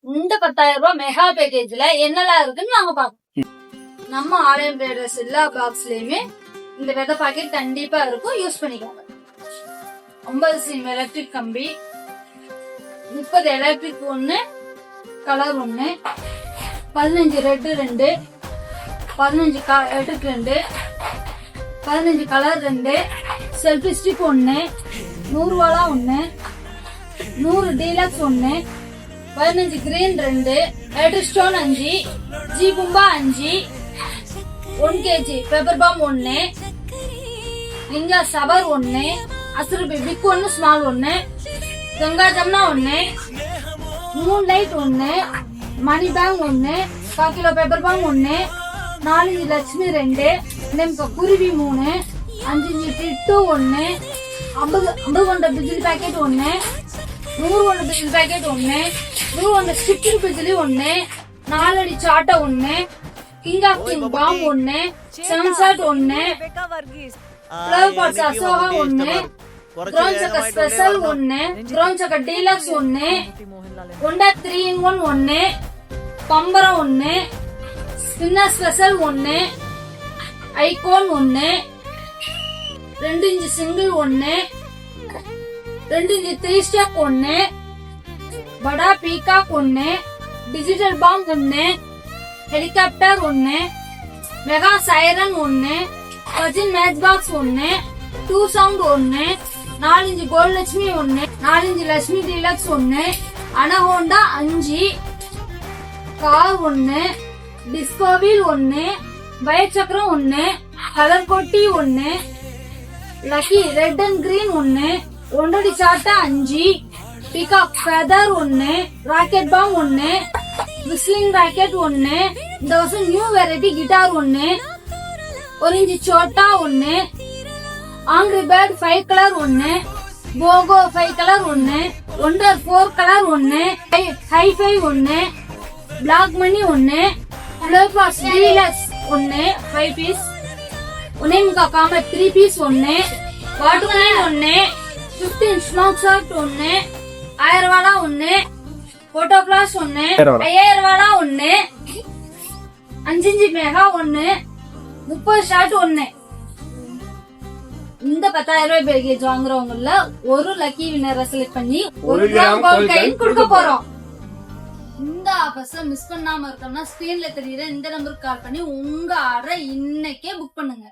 இந்த 10,000 ரூபாய் மெகா பேக்கேஜ்ல என்னெல்லாம் இருக்குன்னு நாங்க பாப்போம். நம்ம ஆலயம் ட்ரேடர்ஸ் எல்லா பாக்ஸ்லயுமே இந்த விதை பாக்கெட் கண்டிப்பா இருக்கும், யூஸ் பண்ணிக்கோங்க. 50 சீம் எலக்ட்ரிக் கம்பி, 30 electric 1, colour 1, 15 red 2, 15 electric 2, 15 colour 2, selfie stick 1, 100 வாலா 1, 100 டீலக்ஸ் 1, 15 கிரீன் 2, எலக்ட்ரிக் ஸ்டோன் 5, ஜி பும்பா 5, 1 kg பெப்பர் பாம் 1, லிங்கா சபர் 1, அசுரபி big 1 small 1, Ganga Jamna 1, moon light 1, money bank 1, 1 kilo pepper bomb 1, 4 Lakshmi 2, நெம்ப குருவி 3, 5 டிட்டு 1, 50 கொண்ட பிஜிலி பேக்கெட் 1, 100 கொண்ட பிஜிலி பேக்கெட் 1, 100 கொண்ட ஸ்டிக்கிங் பிஜிலி 1, 4 அடி சாட்டை 1, king of king bomb 1, sunset 1, flower pots Ashoka 1, க்ரோன்சக்க ஸ்பெஷல் 1, க்ரோன்சக்க டீலக்ஸ் 1, ஒண்டா 3 in 1 1, பம்பரம் 1, spinner special 1, icon 1, 2 inch single 1, 2 inch 3 step 1, படா peacock 1, digital bomb 1, helicopter 1, mega siren 1, virgin match box 1, 2 sound 1, 4 inch gold Lakshmi 1, 4 inch Lakshmi deluxe 1, அனஹோண்டா 5, car 1, disco wheel 1, bike சக்கரம் 1, colour கொட்டி 1, lucky red and green 1, ஒன்றடி சாட்டா 5, peacock feather 1, rocket bomb 1, whistling rocket 1, இந்த வருஷம் new variety guitar 1, 1 inch சோட்டா 1, angry bird 5 colour 1, Pogo 5 colour 1, wonder 4 colour 1, hi fi 1, black money 1, ஃப்ளோபாஸ் deluxe 1 5 piece, 1 comet 3 piece 1, water line 1, 15 smoke shot 1, 1000 வாலா 1, photo பிளாஸ் 1, 5000 வாலா 1, 5 inch mega 1, 30 shot 1. இந்த 10,000 ரூபாய் package வாங்குறவங்கள ஒரு lucky வின்னரை select பண்ணி 1 gram gold coin கொடுக்க போறோம். இந்த offers miss பண்ணாம இருக்கணும்னா ஸ்கிரீன்ல தெரியுற இந்த நம்பருக்கு கால் பண்ணி உங்க ஆர்டரை இன்னைக்கே புக் பண்ணுங்க.